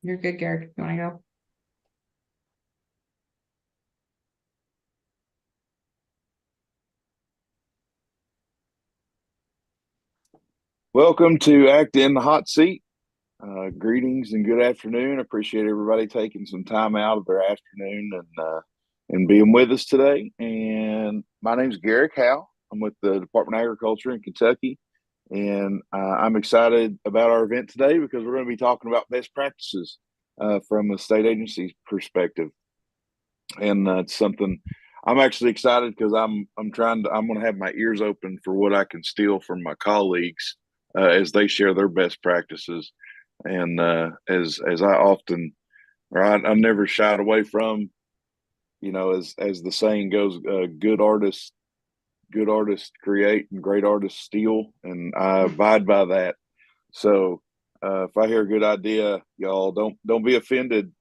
You're good, Garrett. You want to go? Welcome to Act in the Hot Seat. Greetings and good afternoon. Appreciate everybody taking some time out of their afternoon and being with us today. And my name's Garrick Howe. I'm with the Department of Agriculture in Kentucky, and I'm excited about our event today because we're going to be talking about best practices from a state agency's perspective. And it's something I'm actually excited because I'm going to have my ears open for what I can steal from my colleagues as they share their best practices. And as I often, or I never shied away from, as the saying goes, good artists create and great artists steal, and I abide by that. So if I hear a good idea, y'all don't be offended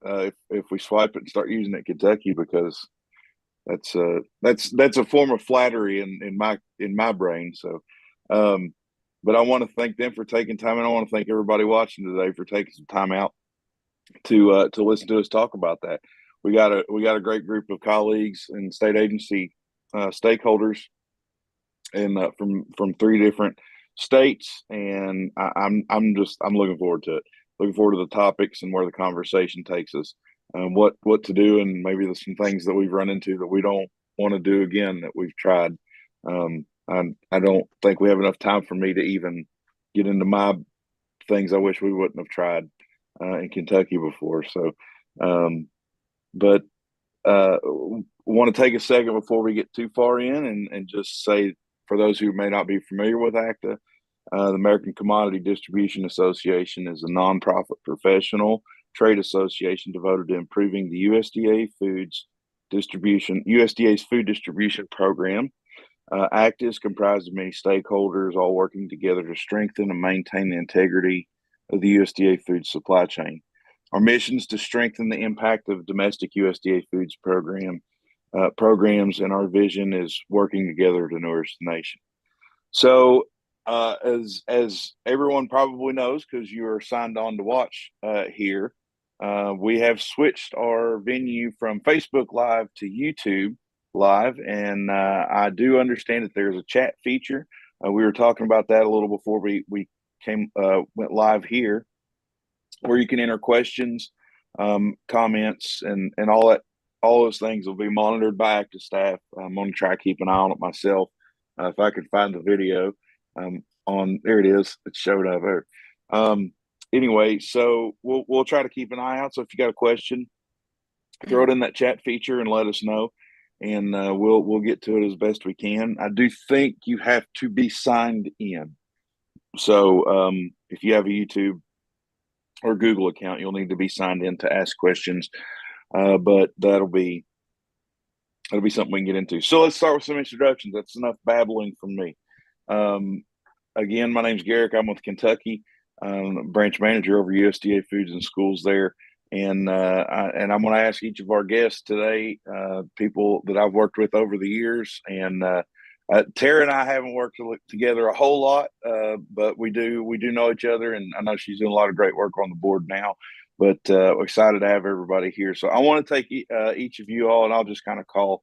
if we swipe it and start using it in Kentucky, because that's a form of flattery in my brain. So, but I want to thank them for taking time, and I want to thank everybody watching today for taking some time out to listen to us talk about that. We got a great group of colleagues and state agency stakeholders, and from three different states, and I'm looking forward to it. Looking forward to the topics and where the conversation takes us, what to do, and maybe there's some things that we've run into that we don't want to do again that we've tried. I don't think we have enough time for me to even get into my things I wish we wouldn't have tried in Kentucky before. So, but want to take a second before we get too far in and just say, for those who may not be familiar with ACDA, the American Commodity Distribution Association is a nonprofit professional trade association devoted to improving the USDA's food distribution program. ACDA is comprised of many stakeholders, all working together to strengthen and maintain the integrity of the USDA food supply chain. Our mission is to strengthen the impact of domestic USDA foods programs, and our vision is working together to nourish the nation. So, as everyone probably knows, because you are signed on to watch here, we have switched our venue from Facebook Live to YouTube Live, and I do understand that there's a chat feature. We were talking about that a little before we went live here, where you can enter questions, comments, and all that. All those things will be monitored by active staff. I'm going to try to keep an eye on it myself. If I could find the video, there it is. It showed up there. Anyway, so we'll try to keep an eye out. So if you got a question, throw it in that chat feature and let us know, and we'll get to it as best we can. I do think you have to be signed in. So if you have a YouTube or Google account, you'll need to be signed in to ask questions. But that'll be something we can get into. So let's start with some introductions. That's enough babbling from me. Again, my name's Garrick. I'm with Kentucky, branch manager over USDA Foods and Schools there. And I'm going to ask each of our guests today, people that I've worked with over the years. And Tara and I haven't worked together a whole lot, but we do know each other, and I know she's doing a lot of great work on the board now. But excited to have everybody here. So I want to take each of you all, and I'll just kind of call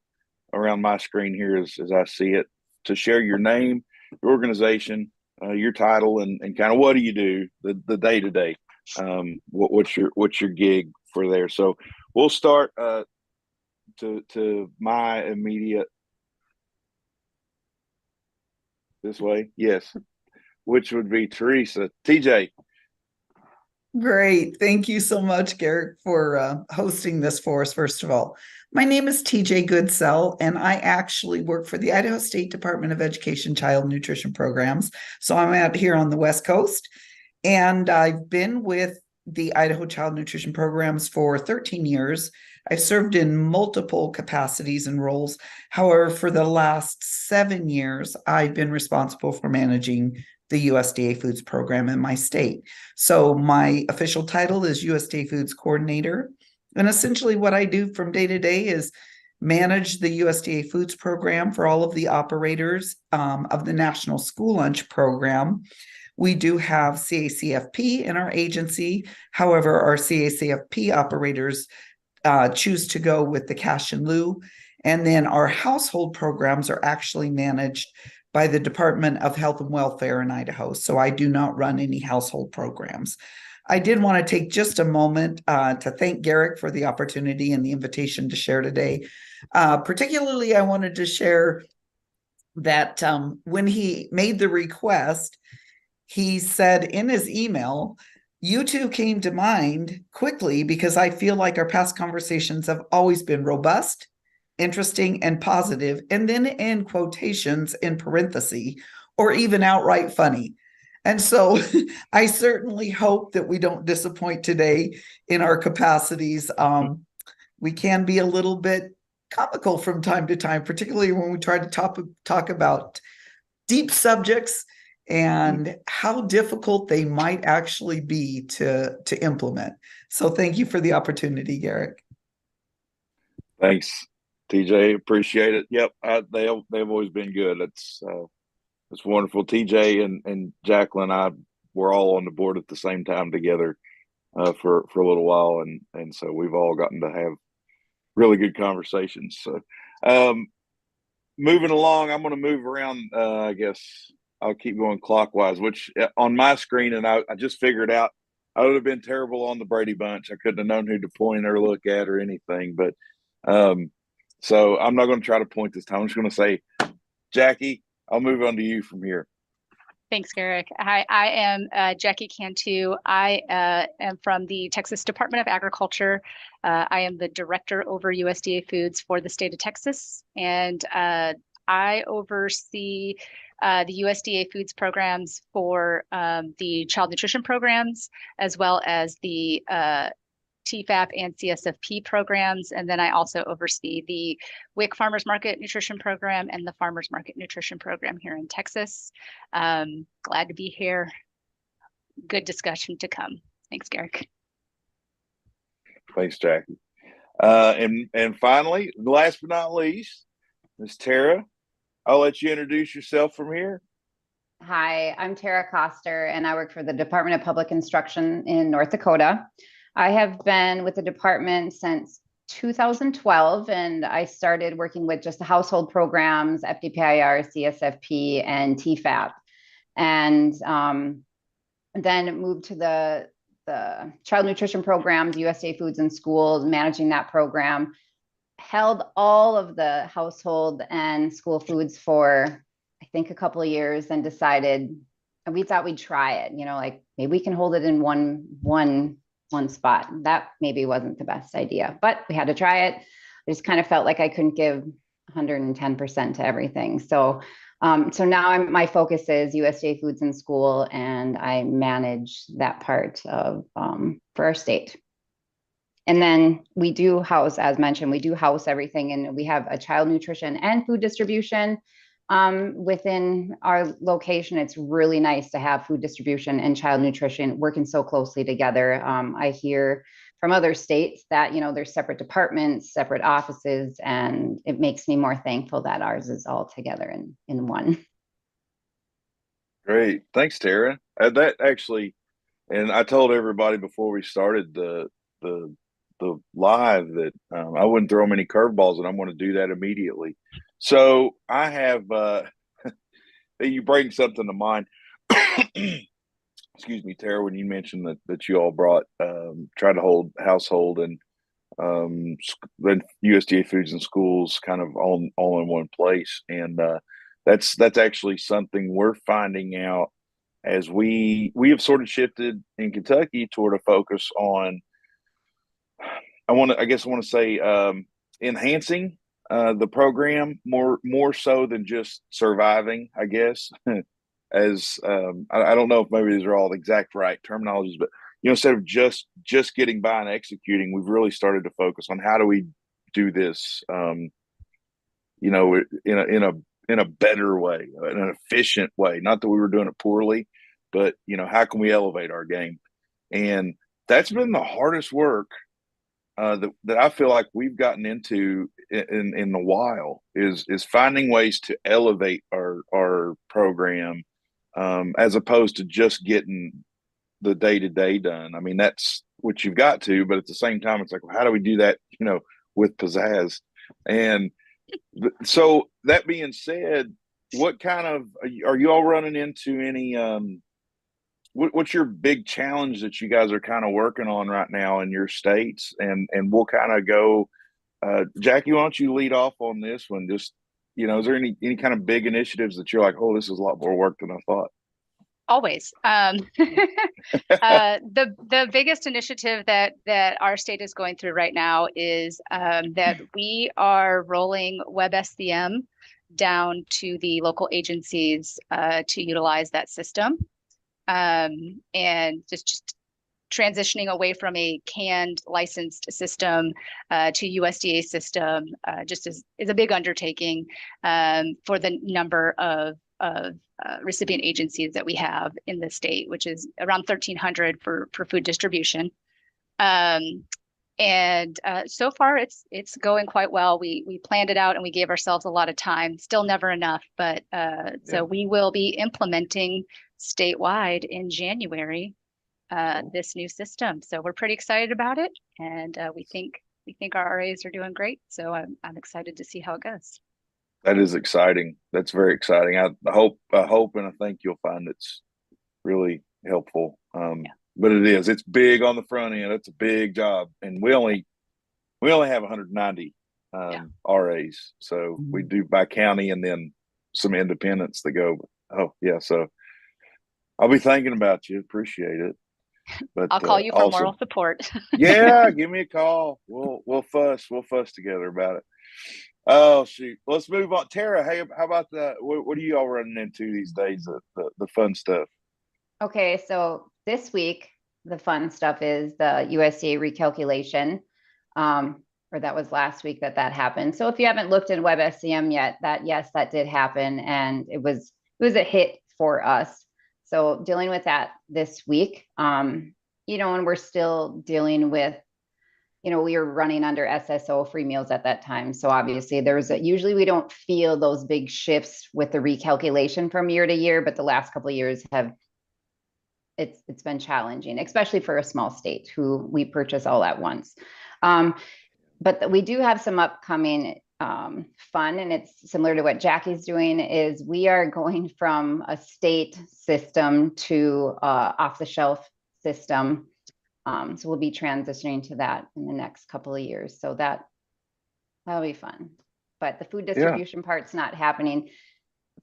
around my screen here as I see it, to share your name, your organization, your title, and kind of what do you do the day to day. What's your gig for there? So we'll start to my immediate this way. Yes, which would be Teresa. TJ. Great. Thank you so much, Garrett, for hosting this for us, first of all. My name is TJ Goodsell, and I actually work for the Idaho State Department of Education Child Nutrition Programs. So I'm out here on the West Coast, and I've been with the Idaho Child Nutrition Programs for 13 years. I've served in multiple capacities and roles. However, for the last 7 years, I've been responsible for managing the USDA Foods program in my state. So my official title is USDA Foods Coordinator. And essentially what I do from day to day is manage the USDA Foods program for all of the operators of the National School Lunch Program, We do have CACFP in our agency. However, our CACFP operators choose to go with the cash in lieu. And then our household programs are actually managed by the Department of Health and Welfare in Idaho. So I do not run any household programs. I did want to take just a moment to thank Garrick for the opportunity and the invitation to share today. Particularly, I wanted to share that when he made the request, he said in his email, "You two came to mind quickly because I feel like our past conversations have always been robust, interesting, and positive," and then in quotations in parentheses, or even outright funny. And so I certainly hope that we don't disappoint today in our capacities. We can be a little bit comical from time to time, particularly when we try to talk about deep subjects and how difficult they might actually be to implement. So thank you for the opportunity, Garrick. Thanks, TJ. Appreciate it. Yep, they've always been good. It's wonderful. TJ and Jacqueline, I were all on the board at the same time together for a little while, and so we've all gotten to have really good conversations. So, moving along, I'm going to move around. I guess I'll keep going clockwise. Which on my screen, and I just figured out I would have been terrible on the Brady Bunch. I couldn't have known who to point or look at or anything. But so I'm not going to try to point this time. I'm just going to say, Jackie, I'll move on to you from here. Thanks, Garrick. Hi, I am Jackie Cantu. I am from the Texas Department of Agriculture. I am the director over USDA Foods for the state of Texas, and I oversee the USDA Foods programs for the child nutrition programs, as well as the TFAP and CSFP programs. And then I also oversee the WIC Farmers Market Nutrition Program and the Farmers Market Nutrition Program here in Texas. Glad to be here. Good discussion to come. Thanks, Garrick. Thanks, Jackie. And finally, last but not least, Ms. Tara. I'll let you introduce yourself from here. Hi, I'm Tara Coster, and I work for the Department of Public Instruction in North Dakota. I have been with the department since 2012, and I started working with just the household programs, FDPIR, CSFP, and TFAP. And then moved to the child nutrition programs, USDA Foods in Schools, managing that program. Held all of the household and school foods for, I think, a couple of years, and decided, and we thought we'd try it, like maybe we can hold it in one spot. That maybe wasn't the best idea, but we had to try it. I just kind of felt like I couldn't give 110% to everything. So now my focus is USDA Foods in School, and I manage that part of for our state. And then we do house, as mentioned, we do house everything, and we have a child nutrition and food distribution within our location. It's really nice to have food distribution and child nutrition working so closely together. I hear from other states that, there's separate departments, separate offices, and it makes me more thankful that ours is all together in one. Great. Thanks, Tara. That actually, and I told everybody before we started the live that I wouldn't throw them any curveballs, and I'm going to do that immediately. So I have you bring something to mind. Excuse me, Tara, when you mentioned that you all brought try to hold household and USDA Foods in Schools kind of all in one place, and that's actually something we're finding out as we have sort of shifted in Kentucky toward a focus on. I want to say enhancing the program more so than just surviving, I guess. As I don't know if maybe these are all the exact right terminologies, but instead of just getting by and executing, we've really started to focus on how do we do this, in a better way, in an efficient way. Not that we were doing it poorly, but how can we elevate our game? And that's been the hardest work that I feel like we've gotten into in a while is finding ways to elevate our program as opposed to just getting the day to day done. I mean, that's what you've got to, but at the same time, it's like, well, how do we do that, with pizzazz? And so that being said, what kind of are you all running into any what's your big challenge that you guys are kind of working on right now in your states? And we'll kind of go, Jackie, why don't you lead off on this one? Just, is there any kind of big initiatives that you're like, oh, this is a lot more work than I thought? Always. The biggest initiative that our state is going through right now is that we are rolling WebSCM down to the local agencies to utilize that system, and just transitioning away from a canned licensed system to USDA system just is a big undertaking for the number of recipient agencies that we have in the state, which is around 1,300 for food distribution. And so far, it's going quite well. We planned it out and we gave ourselves a lot of time. Still never enough, but so we will be implementing statewide in January this new system. So we're pretty excited about it, and we think our RAs are doing great. So I'm excited to see how it goes. That is exciting. That's very exciting. I hope and I think you'll find it's really helpful. But it's big on the front end. It's a big job. And we only have 190 RAs. So we do by county and then some independents that go, oh yeah. So I'll be thinking about you. Appreciate it. But I'll call you for moral support. Yeah, give me a call. We'll fuss together about it. Oh shoot, let's move on. Tara, hey, how about what are you all running into these days? The fun stuff. Okay, so this week the fun stuff is the USDA recalculation, or that was last week that happened. So if you haven't looked at WebSCM yet, that did happen, and it was a hit for us. So dealing with that this week, and we're still dealing with. We were running under SSO free meals at that time. So obviously usually we don't feel those big shifts with the recalculation from year to year, but the last couple of years it's been challenging, especially for a small state who we purchase all at once. But we do have some upcoming fun, and it's similar to what Jackie's doing, is we are going from a state system to off the shelf system. So we'll be transitioning to that in the next couple of years. So that'll be fun. But the food distribution part's not happening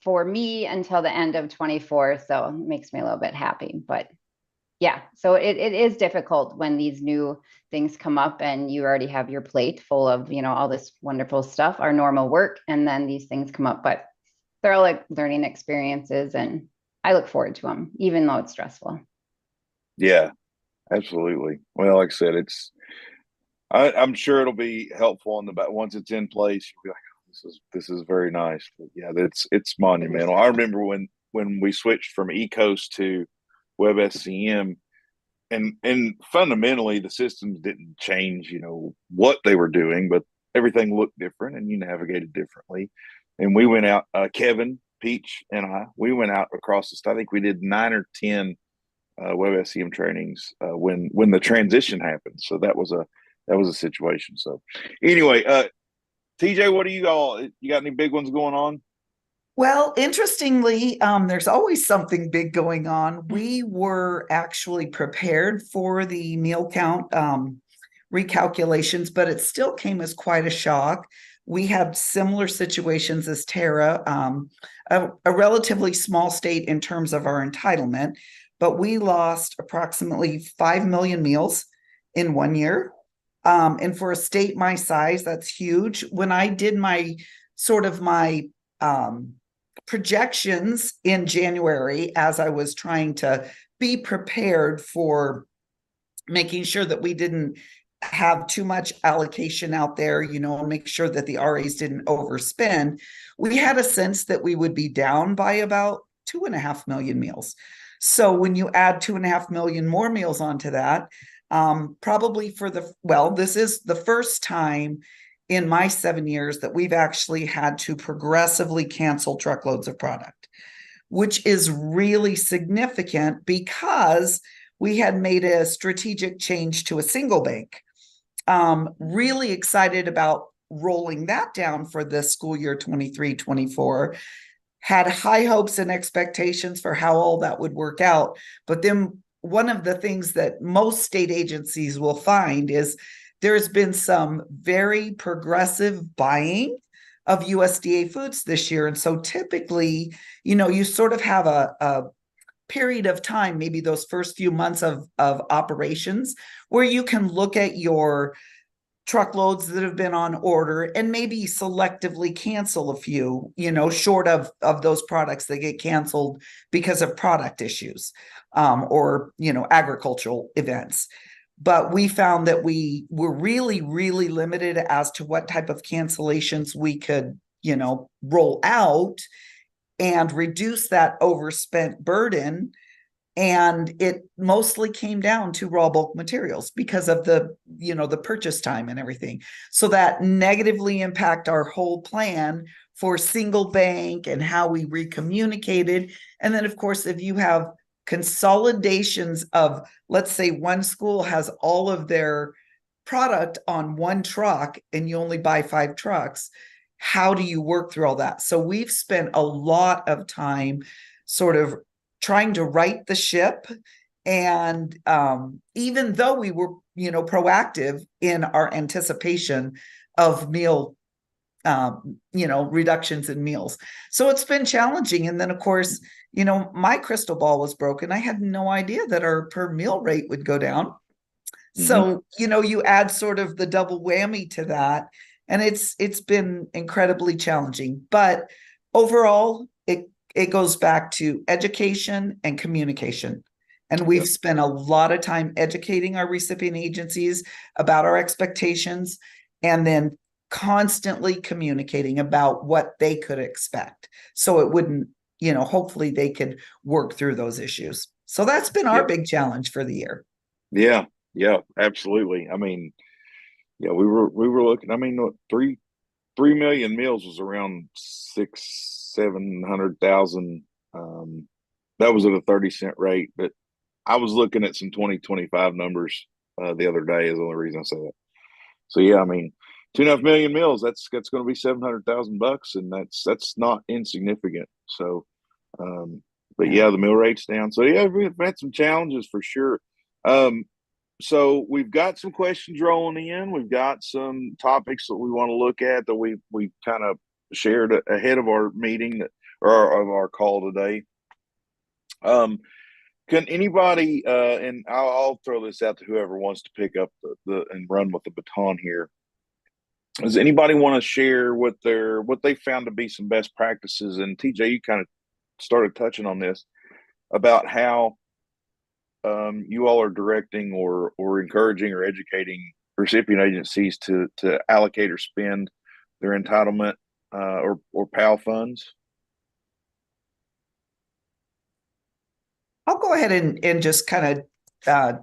for me until the end of 24. So it makes me a little bit happy. But yeah, so it is difficult when these new things come up and you already have your plate full of, all this wonderful stuff, our normal work, and then these things come up. But they're all like learning experiences, and I look forward to them, even though it's stressful. Yeah. Absolutely. Well, like I said, I'm sure it'll be helpful once it's in place. You'll be like, oh, this is very nice. But yeah, it's monumental. I remember when we switched from ECOS to WebSCM, and fundamentally the systems didn't change, what they were doing, but everything looked different and you navigated differently. And we went out, Kevin, Peach, and we went out across the state. I think we did 9 or 10 WebSCM trainings when the transition happened. So that was a situation. So anyway, TJ, what do you got any big ones going on? Well, interestingly, there's always something big going on. We were actually prepared for the meal count recalculations, but it still came as quite a shock. We had similar situations as Tara, a relatively small state in terms of our entitlement, but we lost approximately 5 million meals in 1 year. And for a state my size, that's huge. When I did my projections in January, as I was trying to be prepared for making sure that we didn't have too much allocation out there, and make sure that the RAs didn't overspend, we had a sense that we would be down by about 2.5 million meals. So when you add 2.5 million more meals onto that, probably this is the first time in my 7 years that we've actually had to progressively cancel truckloads of product. which is really significant because we had made a strategic change to a single bank. Really excited about rolling that down for the school year 23-24. Had high hopes and expectations for how all that would work out. But then one of the things that most state agencies will find is there's been some very progressive buying of USDA foods this year. And so typically, you sort of have a period of time, maybe those first few months of operations, where you can look at your truckloads that have been on order and maybe selectively cancel a few, short of those products that get canceled because of product issues, or, agricultural events. But we found that we were really, really limited as to what type of cancellations we could, roll out and reduce that overspent burden. And it mostly came down to raw bulk materials because of the purchase time and everything. So that negatively impact our whole plan for single bank and how we recommunicated. And then, of course, if you have consolidations of, let's say one school has all of their product on one truck and you only buy 5 trucks, how do you work through all that? So we've spent a lot of time sort of trying to right the ship. And even though we were, proactive in our anticipation of meal, reductions in meals. So it's been challenging. And then, of course, my crystal ball was broken. I had no idea that our per meal rate would go down. Mm-hmm. So, you add sort of the double whammy to that. And it's been incredibly challenging. But overall, it goes back to education and communication. And we've spent a lot of time educating our recipient agencies about our expectations and then constantly communicating about what they could expect. So it wouldn't, hopefully they could work through those issues. So that's been our big challenge for the year. Yeah, absolutely. I mean, we were looking, 3 million meals was around 600,000-700,000. That was at a 30-cent rate, but I was looking at some 2025 numbers the other day is the only reason I say that. So 2.5 million meals, that's going to be $700,000, and that's not insignificant. So, but the meal rate's down. So we've had some challenges for sure. So we've got some questions rolling in. We've got some topics that we want to look at that we kind of shared ahead of our meeting or of our call today. Can anybody, and I'll throw this out to whoever wants to pick up the and run with the baton here. Does anybody want to share what they found to be some best practices? And TJ, you kind of started touching on this about how you all are directing or encouraging or educating recipient agencies to allocate or spend their entitlement or PAL funds. I'll go ahead and just kind of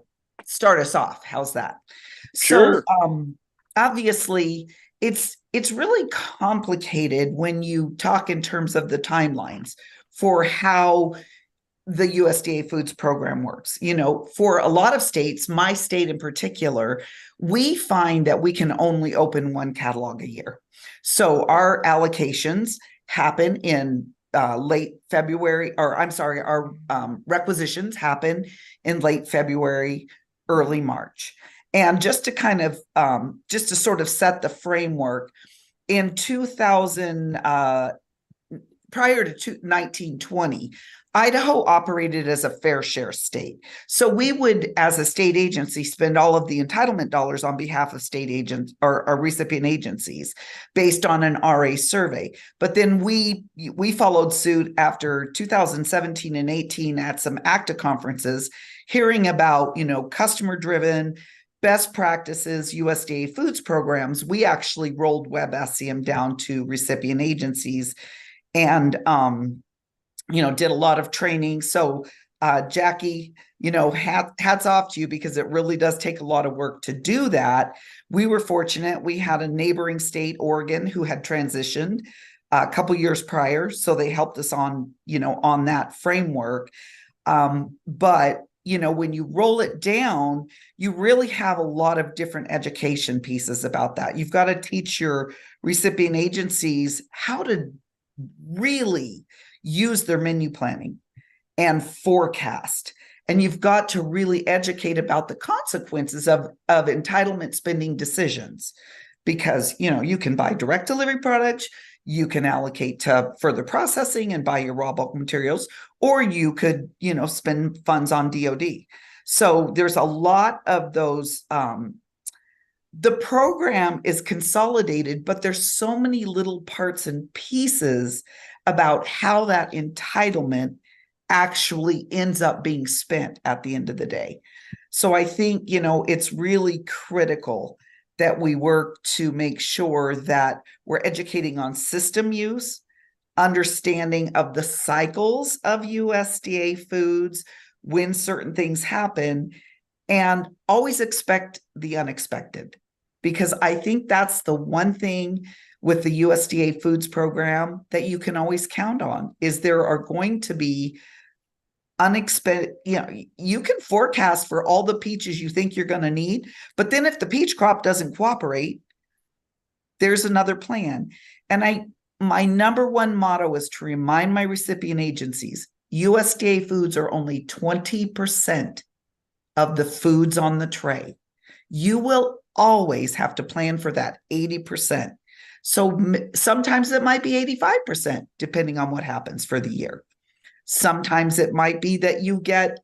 start us off. How's that? Sure. So obviously it's really complicated when you talk in terms of the timelines for how the USDA Foods program works. For a lot of states, my state in particular, we find that we can only open one catalog a year. So our allocations happen in late February, our requisitions happen in late February, early March. And just to kind of, just to sort of set the framework, in 2000, prior to 1920, Idaho operated as a fair share state. So we would, as a state agency, spend all of the entitlement dollars on behalf of state agents or recipient agencies based on an RA survey. But then we followed suit after 2017 and 18 at some ACDA conferences, hearing about, customer-driven best practices USDA foods programs. We actually rolled WebSCM down to recipient agencies and did a lot of training. So Jackie, hats off to you, because it really does take a lot of work to do that. We were fortunate. We had a neighboring state, Oregon, who had transitioned a couple years prior. So they helped us on, on that framework. But, when you roll it down, you really have a lot of different education pieces about that. You've got to teach your recipient agencies how to really use their menu planning and forecast. And you've got to really educate about the consequences of entitlement spending decisions, because, you can buy direct delivery products, you can allocate to further processing and buy your raw bulk materials, or you could, spend funds on DoD. So there's a lot of those. The program is consolidated, but there's so many little parts and pieces about how that entitlement actually ends up being spent at the end of the day. So I think, it's really critical that we work to make sure that we're educating on system use, understanding of the cycles of USDA foods, when certain things happen, and always expect the unexpected. Because I think that's the one thing with the USDA foods program that you can always count on, is there are going to be unexpected, you can forecast for all the peaches you think you're going to need, but then if the peach crop doesn't cooperate, there's another plan. And my number one motto is to remind my recipient agencies, USDA foods are only 20% of the foods on the tray. You will always have to plan for that 80%. So sometimes it might be 85%, depending on what happens for the year. Sometimes it might be that you get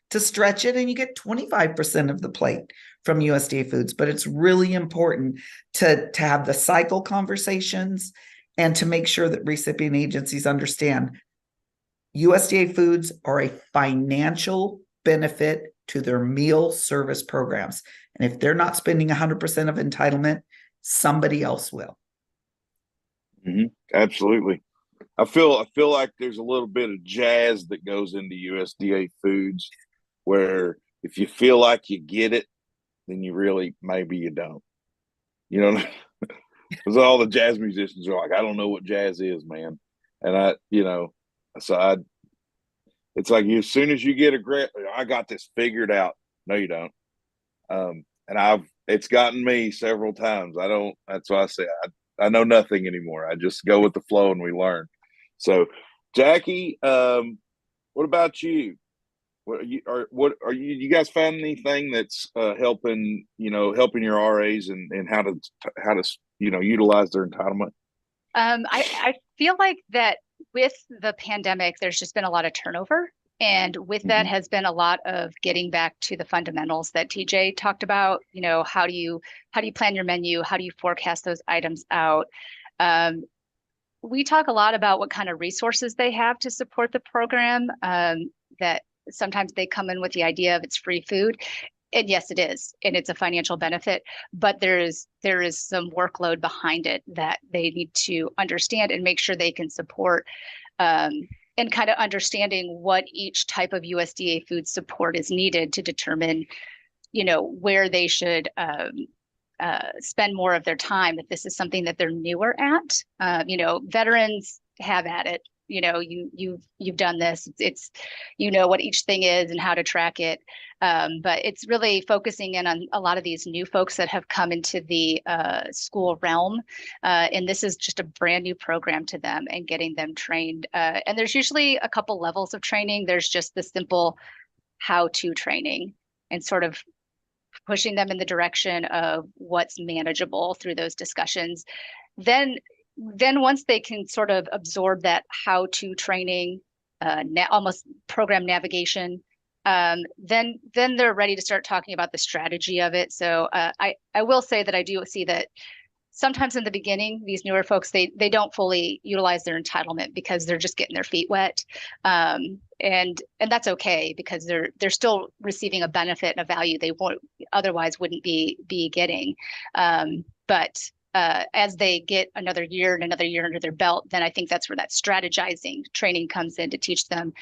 to stretch it and you get 25% of the plate from USDA foods, but it's really important to have the cycle conversations and to make sure that recipient agencies understand USDA foods are a financial benefit to their meal service programs. And if they're not spending 100% of entitlement, somebody else will. Mm-hmm. Absolutely. I feel like there's a little bit of jazz that goes into USDA foods, where if you feel like you get it, then maybe you don't. Because all the jazz musicians are like, I don't know what jazz is, man. And it's like, as soon as you get a grip, I got this figured out. No, you don't. And it's gotten me several times. That's why I say I know nothing anymore. I just go with the flow and we learn. So, Jackie, what about you? You guys found anything that's helping your RAs and how to utilize their entitlement? I feel like that with the pandemic, there's just been a lot of turnover. And with that has been a lot of getting back to the fundamentals that TJ talked about. How do you plan your menu? How do you forecast those items out? We talk a lot about what kind of resources they have to support the program. That sometimes they come in with the idea of it's free food. And yes, it is, and it's a financial benefit, but there is some workload behind it that they need to understand and make sure they can support, and kind of understanding what each type of USDA food support is needed to determine, where they should spend more of their time. If this is something that they're newer at, veterans have at it. You've done this. It's what each thing is and how to track it. But it's really focusing in on a lot of these new folks that have come into the school realm. And this is just a brand new program to them and getting them trained. And there's usually a couple levels of training. There's just the simple how-to training and sort of pushing them in the direction of what's manageable through those discussions. Then once they can sort of absorb that how-to training, almost program navigation, then they're ready to start talking about the strategy of it. So I will say that I do see that sometimes in the beginning, these newer folks, they don't fully utilize their entitlement because they're just getting their feet wet. And that's okay, because they're still receiving a benefit and a value they wouldn't be getting. But as they get another year and another year under their belt, then I think that's where that strategizing training comes in to teach them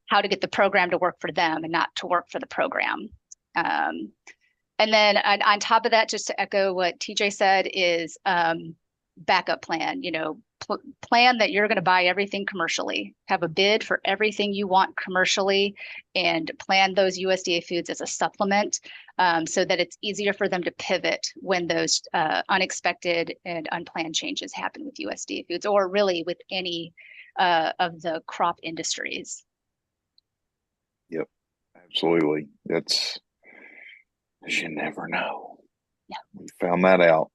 how to get the program to work for them and not to work for the program. And then on top of that, just to echo what TJ said, is backup plan, plan that you're going to buy everything commercially, have a bid for everything you want commercially, and plan those USDA foods as a supplement, so that it's easier for them to pivot when those unexpected and unplanned changes happen with USDA foods, or really with any of the crop industries. Yep, absolutely. You never know. Yeah. We found that out.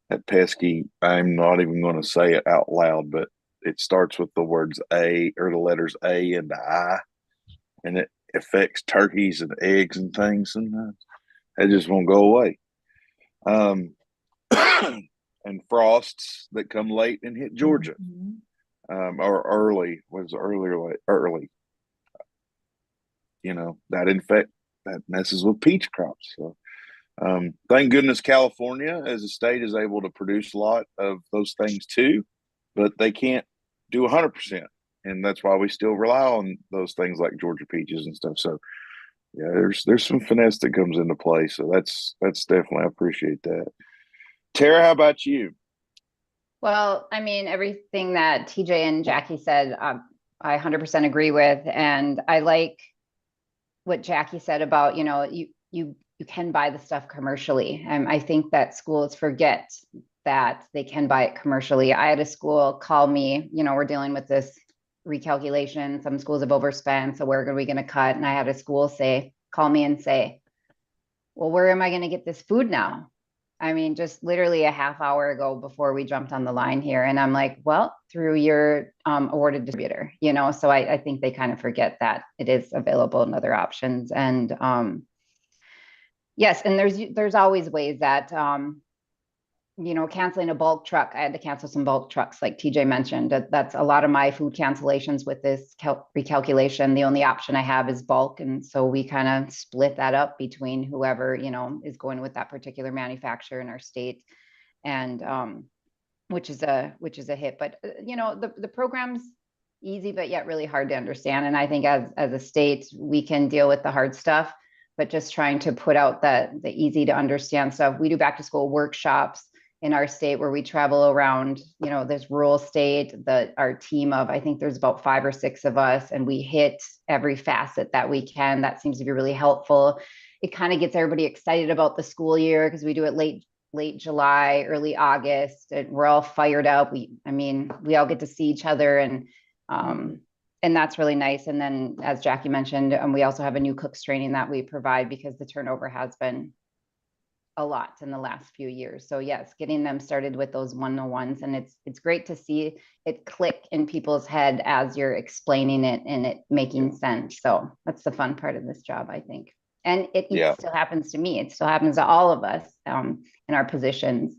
That pesky, I'm not even going to say it out loud, but it starts with the words A, or the letters A and I, and it affects turkeys and eggs and things, and it just won't go away. And frosts that come late and hit Georgia, or early, was early. That messes with peach crops. So thank goodness California as a state is able to produce a lot of those things too, but they can't do 100%. And that's why we still rely on those things like Georgia peaches and stuff. So yeah, there's some finesse that comes into play. So that's definitely, I appreciate that. Tara, how about you? Well, I mean, everything that TJ and Jackie said, I 100% agree with. And I like what Jackie said about, you can buy the stuff commercially. And I think that schools forget that they can buy it commercially. I had a school call me, we're dealing with this recalculation. Some schools have overspent, so where are we going to cut? And I had a school call me and say, well, where am I going to get this food now? I mean, just literally a half hour ago before we jumped on the line here. And I'm like, well, through your awarded distributor, so I think they kind of forget that it is available in other options. And yes, and there's always ways that, canceling a bulk truck. I had to cancel some bulk trucks, like TJ mentioned. That's a lot of my food cancellations with this recalculation. The only option I have is bulk. And so we kind of split that up between whoever, is going with that particular manufacturer in our state. And which is a hit. But, the program's easy, but yet really hard to understand. And I think as a state, we can deal with the hard stuff, but just trying to put out the easy to understand stuff. We do back to school workshops in our state where we travel around, this rural state, our team of, I think there's about 5 or 6 of us, and we hit every facet that we can. That seems to be really helpful. It kind of gets everybody excited about the school year because we do it late July, early August, and we're all fired up. We all get to see each other, and that's really nice. And then, as Jackie mentioned, we also have a new cooks training that we provide because the turnover has been a lot in the last few years. So yes, getting them started with those 101s, and it's great to see it click in people's head as you're explaining it and it making sense. So that's the fun part of this job, I think. And it still happens to me. It still happens to all of us in our positions.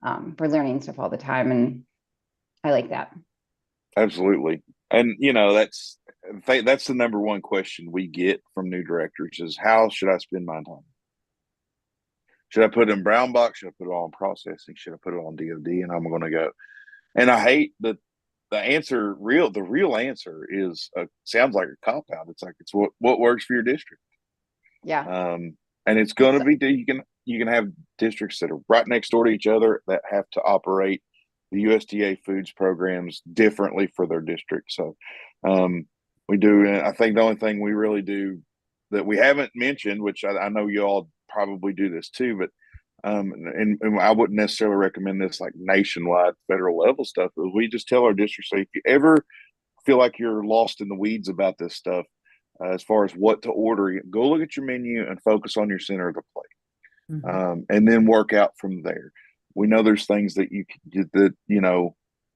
We're learning stuff all the time, and I like that. Absolutely. And that's the number one question we get from new directors is, how should I spend my time? Should I put it in brown box? Should I put it all in processing? Should I put it on DOD? And I'm going to go. And I hate that the real answer is sounds like a cop out. It's like, it's what works for your district. Yeah. And it's going to be, you can have districts that are right next door to each other that have to operate the USDA foods programs differently for their district. So we do. And I think the only thing we really do that we haven't mentioned, which I know you all probably do this too, but and I wouldn't necessarily recommend this like nationwide federal level stuff, but we just tell our districts, if you ever feel like you're lost in the weeds about this stuff, as far as what to order, go look at your menu and focus on your center of the plate. Mhm. And then work out from there. We know there's things that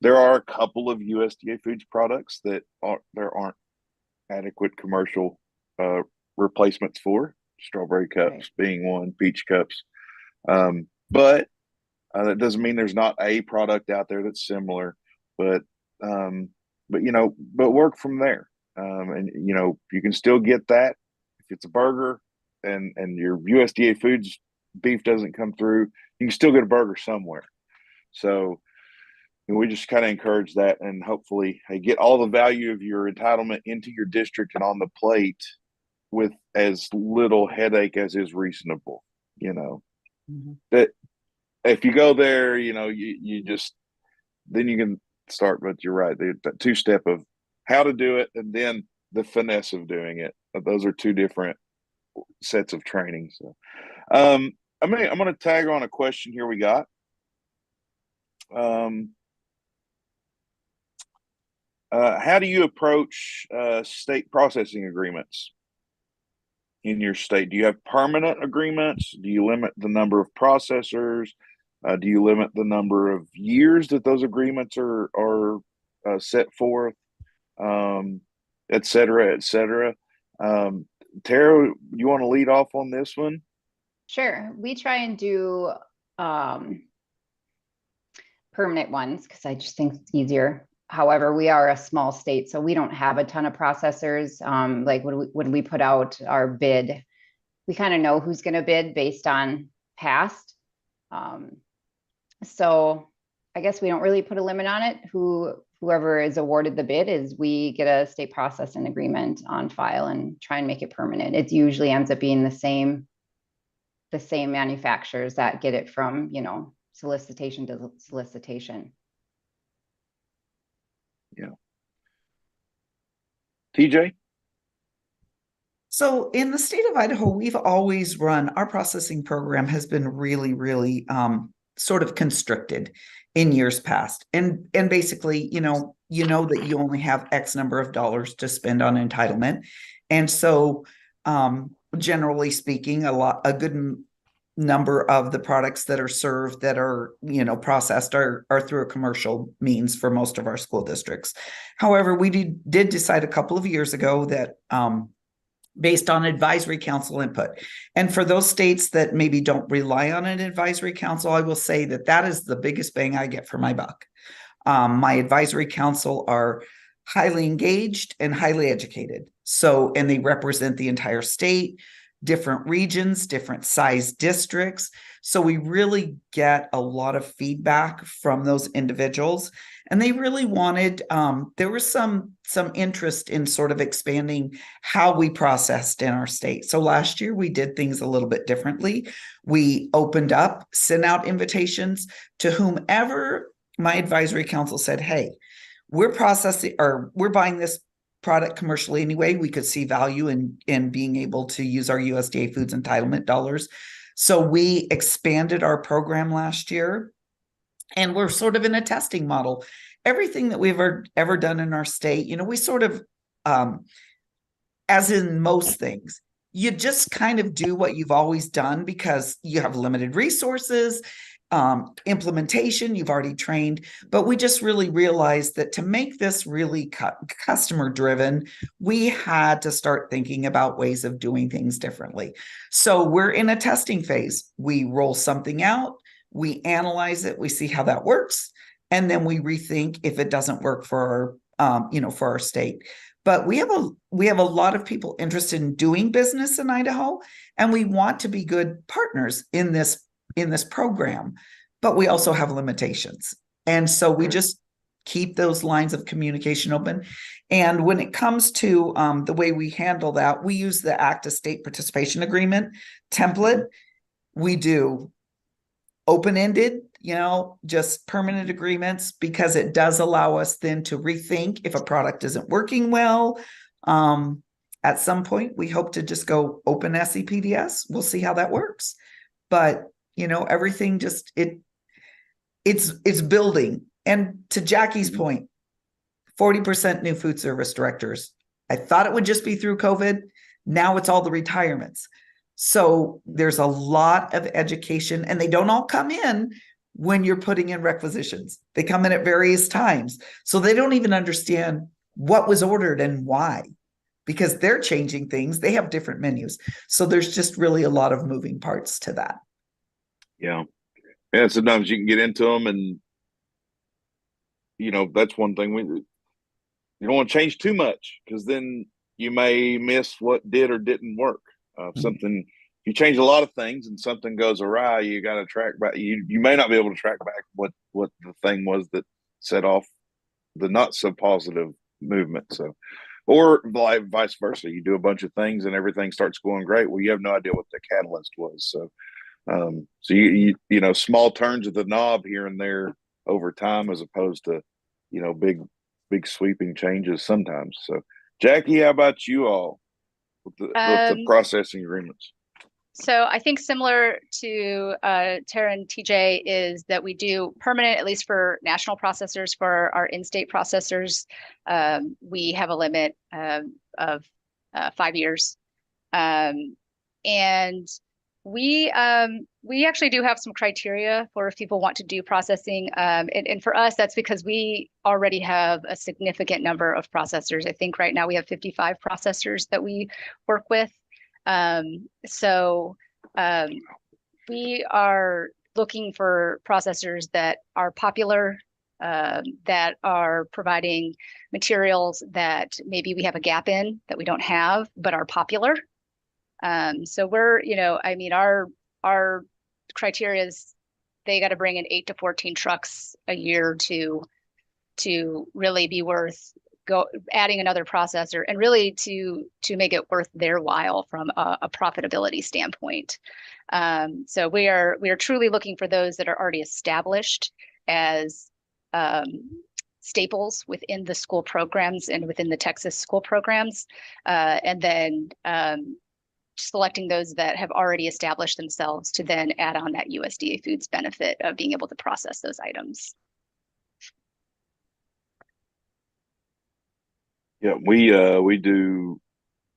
there are a couple of USDA foods products that there aren't adequate commercial replacements for, strawberry cups being one, peach cups. But that doesn't mean there's not a product out there that's similar, but work from there. And you can still get that if it's a burger and your USDA foods beef doesn't come through, you can still get a burger somewhere. So we just kind of encourage that, and hopefully get all the value of your entitlement into your district and on the plate with as little headache as is reasonable. Mhm. That if you go there, you just then you can start. But you're right, the two-step of how to do it, and then the finesse of doing it. Those are two different sets of training. So, I'm going to tag on a question here we got. How do you approach state processing agreements in your state? Do you have permanent agreements? Do you limit the number of processors? Do you limit the number of years that those agreements are set forth? Et cetera, et cetera. Tara, you want to lead off on this one? Sure. We try and do permanent ones because I just think it's easier. However, we are a small state, so we don't have a ton of processors. Like when we put out our bid, we kind of know who's going to bid based on past. So I guess we don't really put a limit on it. Whoever is awarded the bid is we get a state processing agreement on file and try and make it permanent. It usually ends up being the same manufacturers that get it from, solicitation to solicitation. Yeah. TJ? So in the state of Idaho, we've always run, our processing program has been really, really sort of constricted in years past. And basically, that you only have X number of dollars to spend on entitlement. And so generally speaking, a good number of the products that are served that are processed are through a commercial means for most of our school districts. However, we did decide a couple of years ago that based on advisory council input, and for those states that maybe don't rely on an advisory council, I will say that is the biggest bang I get for my buck. My advisory council are highly engaged and highly educated, and they represent the entire state, different regions, different size districts. So we really get a lot of feedback from those individuals. And they really wanted, there was some interest in sort of expanding how we processed in our state. So last year we did things a little bit differently. We opened up, sent out invitations to whomever my advisory council said, hey, we're processing or we're buying this product commercially anyway. We could see value in being able to use our USDA foods entitlement dollars. So we expanded our program last year, and we're sort of in a testing model. Everything that we've ever done in our state, we sort of, as in most things, you just kind of do what you've always done because you have limited resources. Implementation, you've already trained, but we just really realized that to make this really customer driven, we had to start thinking about ways of doing things differently. So we're in a testing phase. We roll something out, we analyze it, we see how that works, and then we rethink if it doesn't work for our state. But we have a lot of people interested in doing business in Idaho, and we want to be good partners in this program, but we also have limitations. And so we just keep those lines of communication open. And when it comes to the way we handle that, we use the ACDA State Participation Agreement template. We do open-ended, just permanent agreements, because it does allow us then to rethink if a product isn't working well. At some point, we hope to just go open SEPDS. We'll see how that works. But everything just it's building. And to Jackie's point, 40% new food service directors. I thought it would just be through COVID. Now it's all the retirements. So there's a lot of education, and they don't all come in when you're putting in requisitions. They come in at various times. So they don't even understand what was ordered and why, because they're changing things. They have different menus. So there's just really a lot of moving parts to that. Yeah. And sometimes you can get into them, and that's one thing you don't want to change too much, because then you may miss what did or didn't work. Something, you change a lot of things and something goes awry, you got to track back. You may not be able to track back what the thing was that set off the not so positive movement. So, or vice versa, you do a bunch of things and everything starts going great. Well, you have no idea what the catalyst was. So, so you small turns of the knob here and there over time as opposed to, big sweeping changes sometimes. So, Jackie, how about you all with the processing agreements? So I think similar to Tara and TJ is that we do permanent, at least for national processors. For our in-state processors, we have a limit of 5 years, and we actually do have some criteria for if people want to do processing, and for us that's because we already have a significant number of processors. I think right now we have 55 processors that we work with. So we are looking for processors that are popular, that are providing materials that maybe we have a gap in that we don't have, but are popular. So we're, I mean, our criteria is they got to bring in 8 to 14 trucks a year to really be worth adding another processor, and really to make it worth their while from a profitability standpoint. So we are truly looking for those that are already established as staples within the school programs and within the Texas school programs, and then selecting those that have already established themselves to then add on that USDA Foods benefit of being able to process those items. Yeah, we do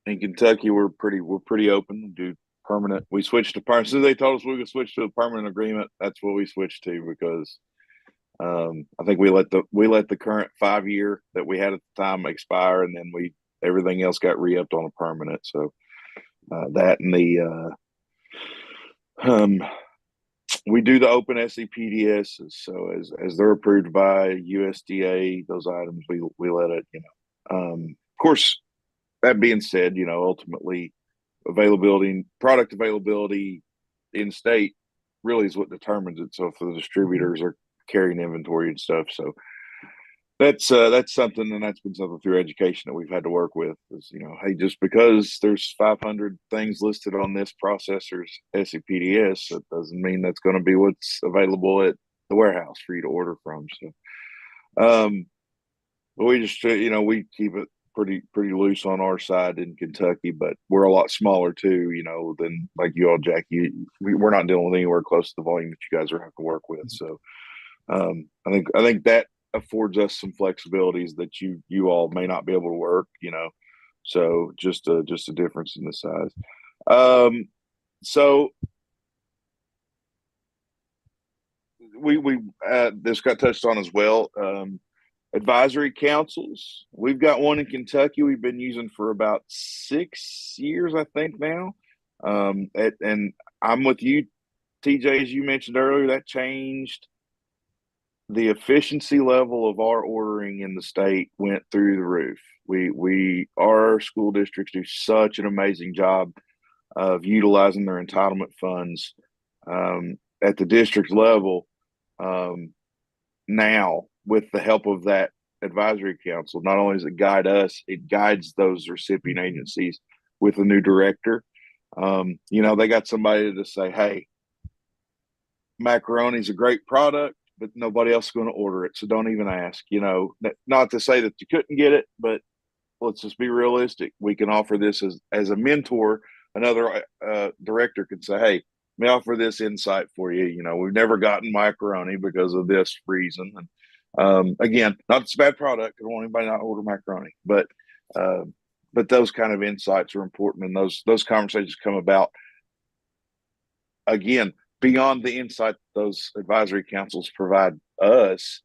in Kentucky. We're pretty open. We do permanent. We switched to permanent. So they told us we could switch to a permanent agreement. That's what we switched to because I think we let the current 5 year that we had at the time expire, and then everything else got re-upped on a permanent. So that and we do the open SEPDS. So as they're approved by USDA, those items we let it. Of course, that being said, ultimately product availability in state really is what determines it. So if the distributors are carrying inventory and stuff, so that's something, and that's been something through education that we've had to work with is, hey, just because there's 500 things listed on this processor's SEPDS, that doesn't mean that's going to be what's available at the warehouse for you to order from. So, but we just, we keep it pretty loose on our side in Kentucky, but we're a lot smaller too, than like you all, Jackie. We're not dealing with anywhere close to the volume that you guys are having to work with. So, I think that affords us some flexibilities that you all may not be able to work, So just a difference in the size. So we this got touched on as well. Advisory councils. We've got one in Kentucky we've been using for about 6 years, I think now. And I'm with you, TJ, as you mentioned earlier, that changed. The efficiency level of our ordering in the state went through the roof. Our school districts do such an amazing job of utilizing their entitlement funds at the district level. Now, with the help of that advisory council, not only does it guide us, it guides those recipient agencies with a new director. They got somebody to say, hey, macaroni is a great product, but nobody else is going to order it. So don't even ask, not to say that you couldn't get it, but let's just be realistic. We can offer this as a mentor. Another director could say, hey, let me offer this insight for you. We've never gotten macaroni because of this reason. And again, not it's a bad product. I don't want anybody not order macaroni, but those kind of insights are important. And those conversations come about, again, beyond the insight those advisory councils provide us.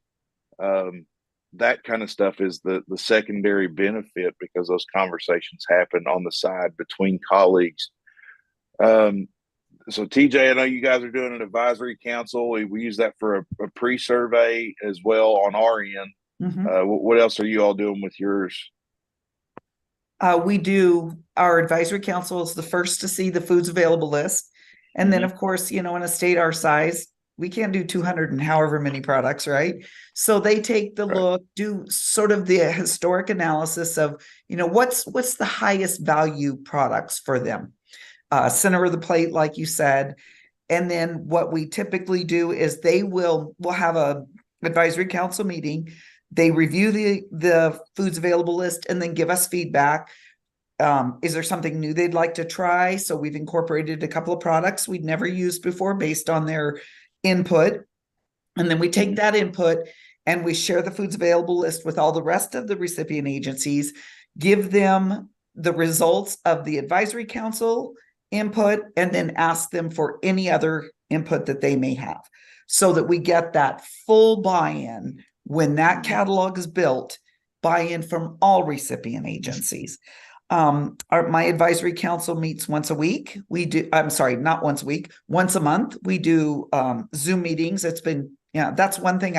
That kind of stuff is the secondary benefit because those conversations happen on the side between colleagues. So TJ, I know you guys are doing an advisory council. We use that for a pre-survey as well on our end. Mm-hmm. What else are you all doing with yours? We do our advisory council is the first to see the foods available list. And mm-hmm. then, of course, in a state our size, we can't do 200 and however many products, right? So they take the look, do sort of the historic analysis of, what's the highest value products for them. Center of the plate, like you said. And then what we typically do is we'll have a advisory council meeting. They review the foods available list and then give us feedback. Is there something new they'd like to try? So we've incorporated a couple of products we'd never used before based on their input. And then we take that input and we share the foods available list with all the rest of the recipient agencies, give them the results of the advisory council input, and then ask them for any other input that they may have, so that we get that full buy-in when that catalog is built, buy-in from all recipient agencies. My advisory council meets once a week. Not once a week, once a month. We do Zoom meetings. That's one thing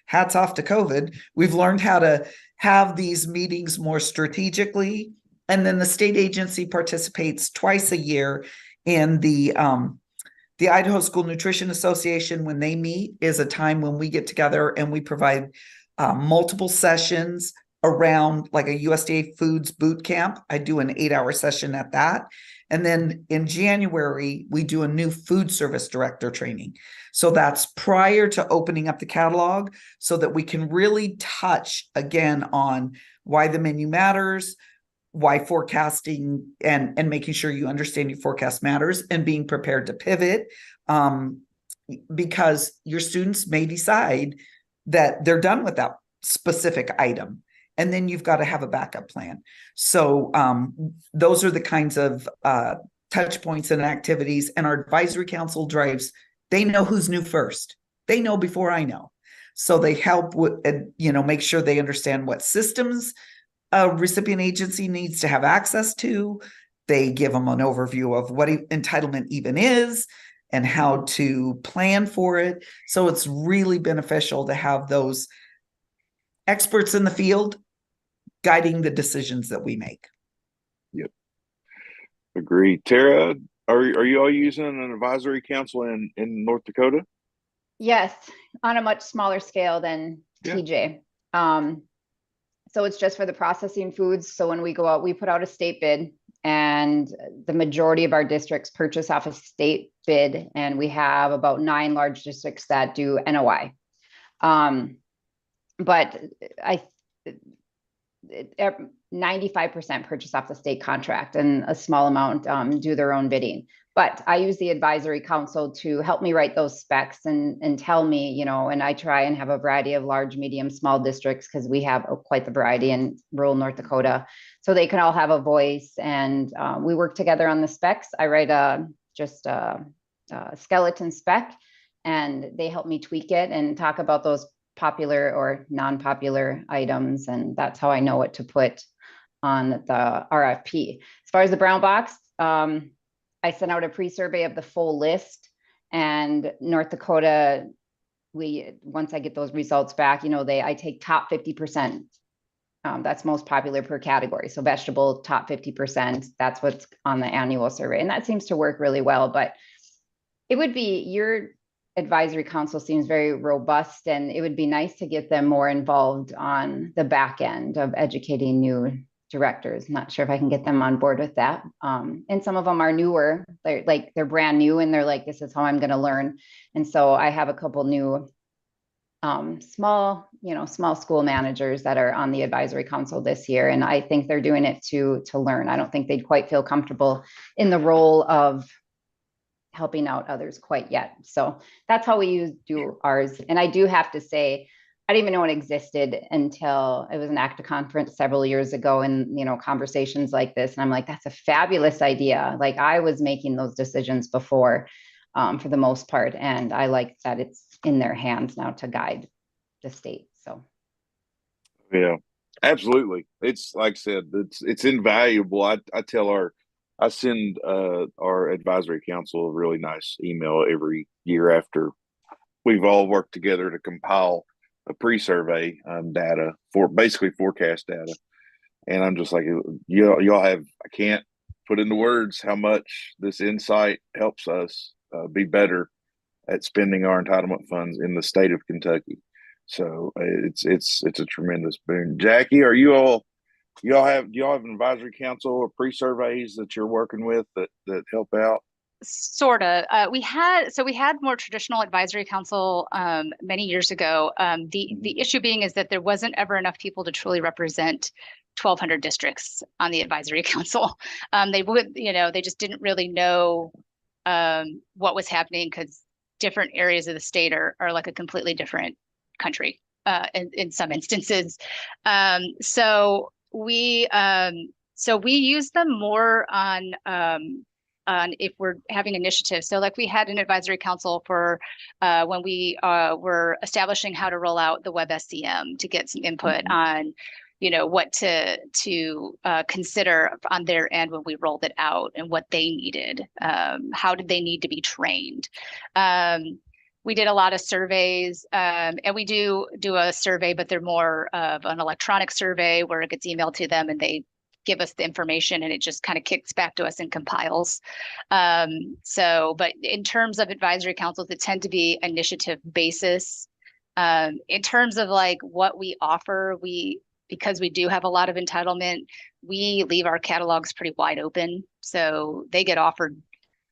hats off to COVID. We've learned how to have these meetings more strategically. And then the state agency participates twice a year in the Idaho School Nutrition Association. When they meet is a time when we get together and we provide multiple sessions around like a USDA foods boot camp. I do an 8-hour session at that. And then in January, we do a new food service director training. So that's prior to opening up the catalog, so that we can really touch again on why the menu matters, why forecasting and making sure you understand your forecast matters, and being prepared to pivot, because your students may decide that they're done with that specific item. And then you've got to have a backup plan. So those are the kinds of touch points and activities. And our advisory council drives, they know who's new first. They know before I know. So they help with, make sure they understand what systems a recipient agency needs to have access to. They give them an overview of what entitlement even is and how to plan for it. So it's really beneficial to have those experts in the field guiding the decisions that we make. Yep. Agreed. Tara, are you all using an advisory council in North Dakota? Yes, on a much smaller scale than TJ. So it's just for the processing foods. So when we go out, we put out a state bid, and the majority of our districts purchase off a state bid. And we have about 9 large districts that do NOI. But 95% purchase off the state contract, and a small amount do their own bidding. But I use the advisory council to help me write those specs and tell me, and I try and have a variety of large, medium, small districts, because we have quite the variety in rural North Dakota. So they can all have a voice, and we work together on the specs. I write just a skeleton spec, and they help me tweak it and talk about those popular or non-popular items. And that's how I know what to put on the RFP. As far as the brown box, I sent out a pre-survey of the full list, and North Dakota, once I get those results back, I take top 50%. That's most popular per category. So vegetable, top 50%, that's what's on the annual survey. And that seems to work really well. But it would be, your advisory council seems very robust, and it would be nice to get them more involved on the back end of educating new directors. Not sure if I can get them on board with that. And some of them are newer, they're brand new, and they're like, this is how I'm going to learn. And so I have a couple new small school managers that are on the advisory council this year. And I think they're doing it to learn. I don't think they'd quite feel comfortable in the role of helping out others quite yet. So that's how we do ours. And I do have to say, I didn't even know it existed until it was an ACDA conference several years ago, and conversations like this. And I'm like, that's a fabulous idea. Like, I was making those decisions before, for the most part, and I like that it's in their hands now to guide the state. So yeah, absolutely. It's like I said, it's invaluable. I send our advisory council a really nice email every year after we've all worked together to compile a pre-survey data for basically forecast data. And I'm just like, y'all have, I can't put into words how much this insight helps us be better at spending our entitlement funds in the state of Kentucky. So it's a tremendous boon. Jackie, do y'all have an advisory council or pre-surveys that you're working with that help out? Sorta. We had more traditional advisory council many years ago. The issue being is that there wasn't ever enough people to truly represent 1,200 districts on the advisory council. They just didn't really know what was happening because different areas of the state are like a completely different country in some instances. So we use them more on if we're having initiatives. So like we had an advisory council for when we were establishing how to roll out the web SCM to get some input on, what to consider on their end when we rolled it out and what they needed. How did they need to be trained? We did a lot of surveys, and we do a survey, but they're more of an electronic survey where it gets emailed to them and they give us the information and it just kind of kicks back to us and compiles. But in terms of advisory councils, it tend to be initiative basis. In terms of like what we offer, because we do have a lot of entitlement, we leave our catalogs pretty wide open. So they get offered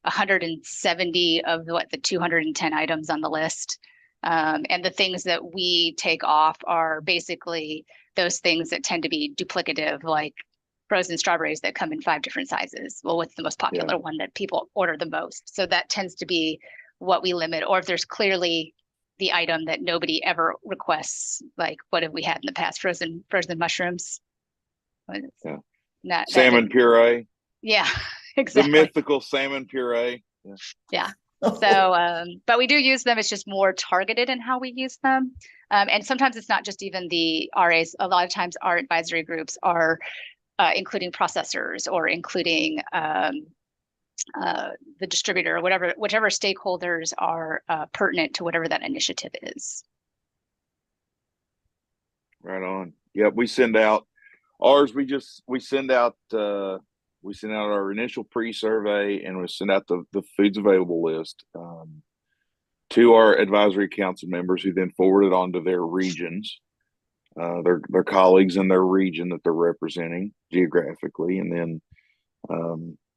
170 of the 210 items on the list. And the things that we take off are basically those things that tend to be duplicative, like frozen strawberries that come in 5 different sizes. Well, what's the most popular one that people order the most? So that tends to be what we limit. Or if there's clearly the item that nobody ever requests, like what have we had in the past? Frozen mushrooms. Salmon puree. Yeah, exactly. The mythical salmon puree. Yeah. So, but we do use them. It's just more targeted in how we use them. And sometimes it's not just even the RAs. A lot of times our advisory groups are including processors or including the distributor or whichever stakeholders are pertinent to whatever that initiative is. Right on. Yep, we send out ours. We send out our initial pre-survey and we send out the foods available list to our advisory council members, who then forward it on to their regions, their colleagues in their region that they're representing geographically, and then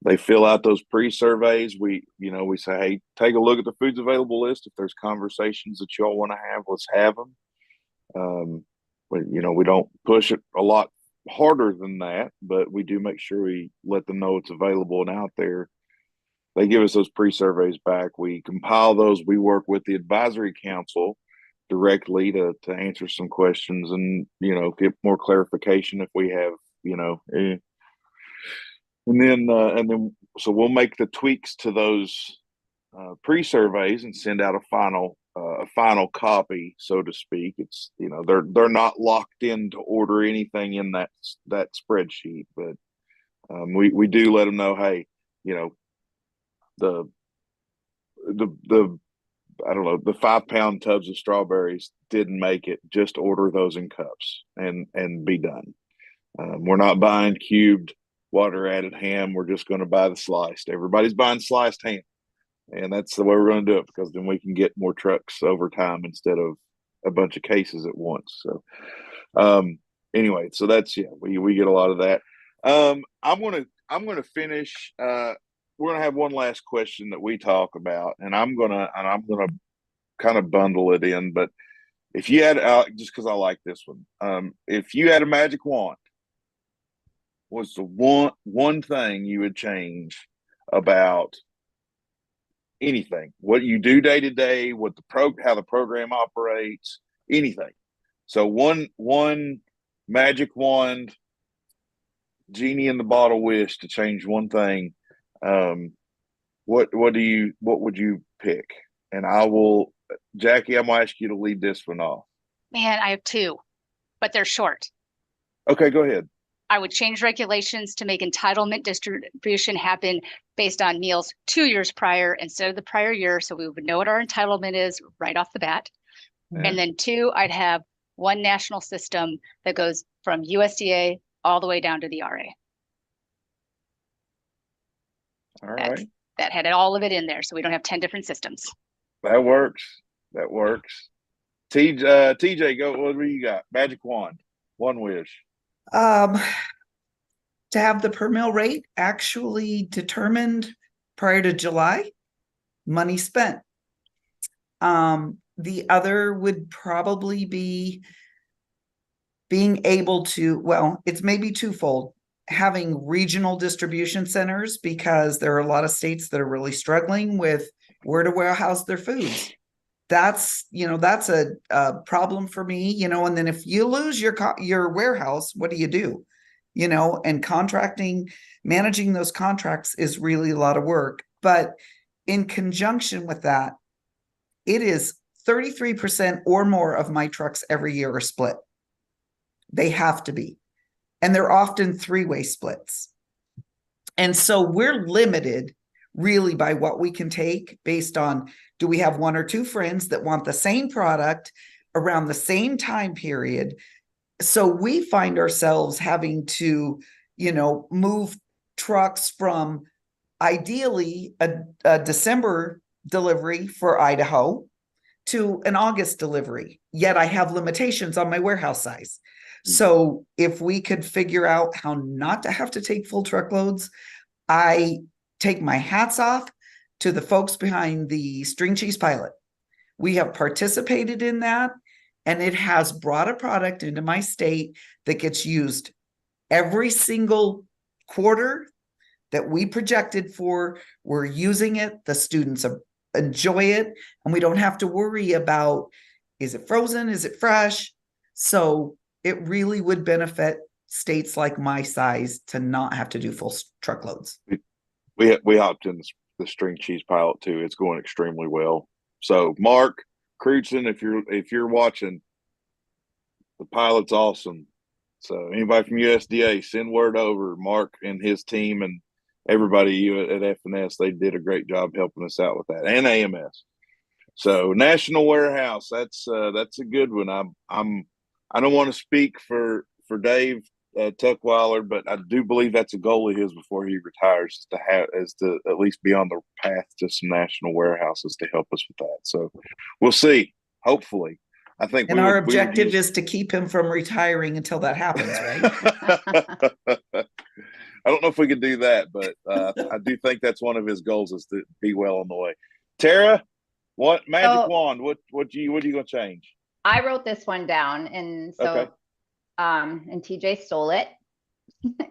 they fill out those pre-surveys. We say, hey, take a look at the foods available list. If there's conversations that y'all want to have, let's have them. But we don't push it a lot harder than that, but we do make sure we let them know it's available and out there. They give us those pre-surveys back. We compile those. We work with the advisory council directly to answer some questions and get more clarification if we have and then so we'll make the tweaks to those pre-surveys and send out a final copy, so to speak. It's they're not locked in to order anything in that spreadsheet, but we do let them know, hey, the I don't know, the 5-pound tubs of strawberries didn't make it. Just order those in cups and be done. We're not buying cubed water added ham. We're just going to buy the sliced. Everybody's buying sliced ham, and that's the way we're going to do it, because then we can get more trucks over time instead of a bunch of cases at once. So anyway, so that's we get a lot of that. I'm gonna finish. We're gonna have one last question that we talk about, and I'm gonna kind of bundle it in. But if you had just because I like this one, if you had a magic wand, what's the one thing you would change about anything, what you do day to day, how the program operates, anything? So one magic wand, genie in the bottle wish to change one thing. What would you pick? And Jackie, I'm gonna ask you to lead this one off. Man, I have 2, but they're short. Okay, go ahead. I would change regulations to make entitlement distribution happen based on meals 2 years prior instead of the prior year, so we would know what our entitlement is right off the bat. Yeah. And then 2, I'd have one national system that goes from USDA all the way down to the RA. All right. That had all of it in there, so we don't have 10 different systems. That works. TJ, go. What do you got? Magic wand, one wish. To have the per mill rate actually determined prior to July, money spent. The other would probably be being able to, well, it's maybe twofold, having regional distribution centers, because there are a lot of states that are really struggling with where to warehouse their foods. That's a problem for me, and then if you lose your warehouse, what do? And contracting, managing those contracts is really a lot of work. But in conjunction with that, it is 33% or more of my trucks every year are split. They have to be. And they're often three-way splits. And so we're limited really by what we can take based on, do we have one or two friends that want the same product around the same time period? So we find ourselves having to, move trucks from ideally a December delivery for Idaho to an August delivery. Yet I have limitations on my warehouse size. So if we could figure out how not to have to take full truckloads, I take my hats off to the folks behind the string cheese pilot. We have participated in that, and it has brought a product into my state that gets used every single quarter that we projected for. We're using it. The students enjoy it, and we don't have to worry about, is it frozen? Is it fresh? So it really would benefit states like my size to not have to do full truckloads. We hopped in the string cheese pilot too. It's going extremely well. So Mark Crutzen, if you're watching, the pilot's awesome. So anybody from USDA, send word over. Mark and his team and everybody at FNS, they did a great job helping us out with that, and AMS. So National Warehouse, that's a good one. I don't want to speak for Dave Tuckweiler, but I do believe that's a goal of his before he retires, is to at least be on the path to some national warehouses to help us with that. So we'll see. Hopefully, I think. And our objective is to keep him from retiring until that happens, right? I don't know if we could do that, but I do think that's one of his goals, is to be well on the way. Tara, what magic wand? What are you going to change? I wrote this one down, and so okay. And TJ stole it.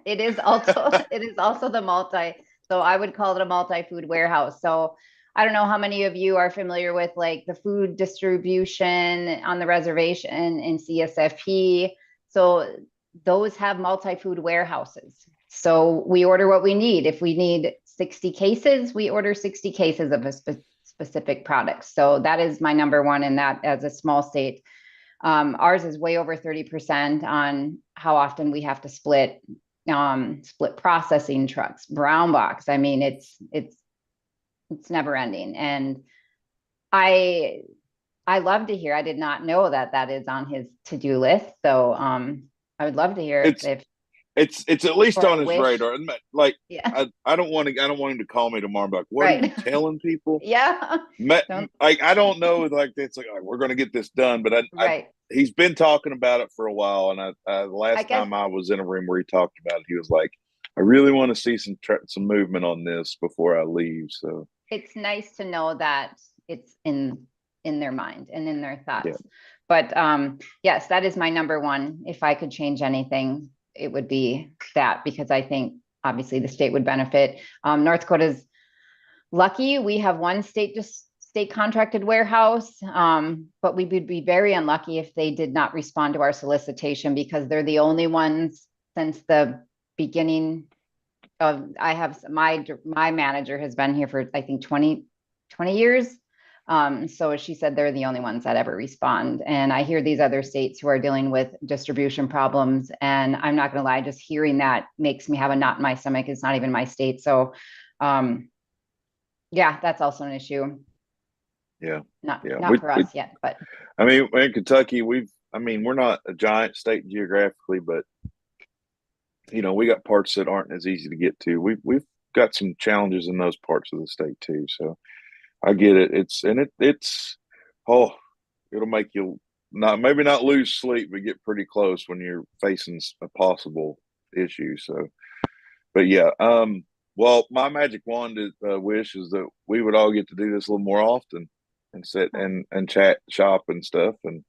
It is also the multi, so I would call it a multi-food warehouse. So I don't know how many of you are familiar with like the food distribution on the reservation in CSFP. So those have multi-food warehouses. So we order what we need. If we need 60 cases, we order 60 cases of a specific product. So that is my number one in that as a small state. Ours is way over 30% on how often we have to split processing trucks, brown box. I mean, it's never ending. And I love to hear, I did not know that is on his to-do list. So I would love to hear if it's at least on his wish. radar. Like, yeah. I don't want him to call me tomorrow and be like, what are you telling people? Yeah. Like, I don't know. Like, it's like, we're going to get this done, but he's been talking about it for a while. And the last time I was in a room where he talked about it, he was like, I really want to see some movement on this before I leave. So it's nice to know that it's in their mind and in their thoughts. Yeah. But yes, that is my number one. If I could change anything, it would be that, because I think obviously the state would benefit. North Dakota's lucky. We have one state contracted warehouse, but we would be very unlucky if they did not respond to our solicitation, because they're the only ones since the beginning of, I have my manager has been here for, I think 20 years. So she said they're the only ones that ever respond. And I hear these other states who are dealing with distribution problems. And I'm not going to lie, just hearing that makes me have a knot in my stomach. It's not even my state. So yeah, that's also an issue. Yeah. Not for us yet, but. I mean, in Kentucky, we're not a giant state geographically, but we got parts that aren't as easy to get to. We've got some challenges in those parts of the state too. So I get it. It'll make you maybe not lose sleep, but get pretty close when you're facing a possible issue. So, but yeah, Well, my magic wand is, wish is that we would all get to do this a little more often and sit and chat, shop, and stuff. And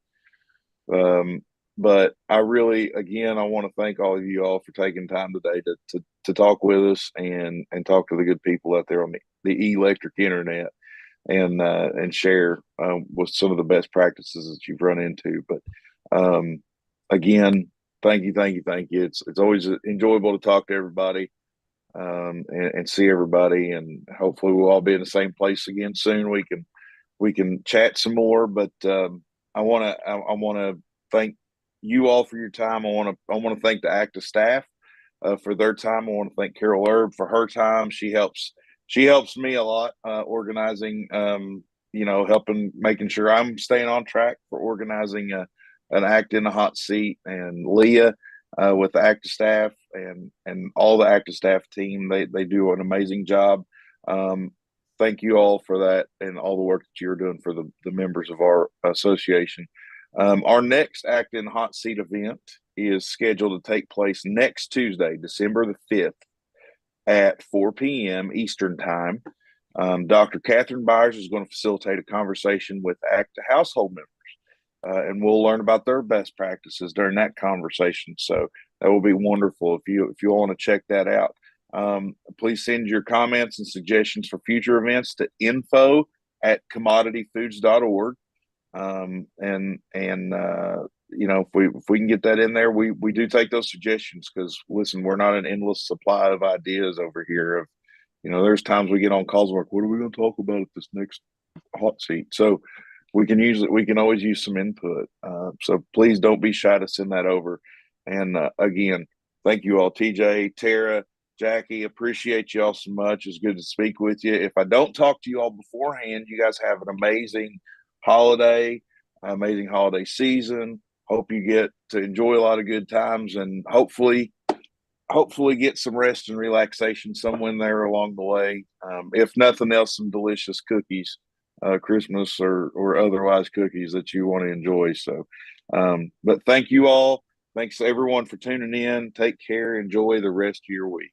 um, but I really, again, I want to thank all of you all for taking time today to talk with us and talk to the good people out there on the electric internet and share with some of the best practices that you've run into. But again, thank you. It's always enjoyable to talk to everybody and see everybody, and hopefully we'll all be in the same place again soon. We can chat some more, but I want to thank you all for your time. I want to thank the ACTA staff for their time. I want to thank Carol Erb for her time. She helps me a lot organizing, helping, making sure I'm staying on track for organizing an act in the hot seat, and Leah with the ACTA staff and all the ACTA staff team. They do an amazing job. Thank you all for that and all the work that you're doing for the members of our association. Our next Act in Hot Seat event is scheduled to take place next Tuesday, December the 5th at 4 p.m. Eastern Time. Dr. Catherine Byers is going to facilitate a conversation with ACTA household members, and we'll learn about their best practices during that conversation. So that will be wonderful if you want to check that out. Please send your comments and suggestions for future events to info@commodityfoods.org. If we can get that in there, we do take those suggestions, because listen, we're not an endless supply of ideas over here. There's times we get on calls like, what are we going to talk about at this next hot seat? So we can always use some input. So please don't be shy to send that over. And again, thank you all, TJ, Tara, Jackie. Appreciate you all so much. It's good to speak with you. If I don't talk to you all beforehand, you guys have an amazing holiday season. Hope you get to enjoy a lot of good times, and hopefully get some rest and relaxation somewhere in there along the way. If nothing else, some delicious cookies, Christmas or otherwise cookies that you want to enjoy. So, but thank you all. Thanks everyone for tuning in. Take care. Enjoy the rest of your week.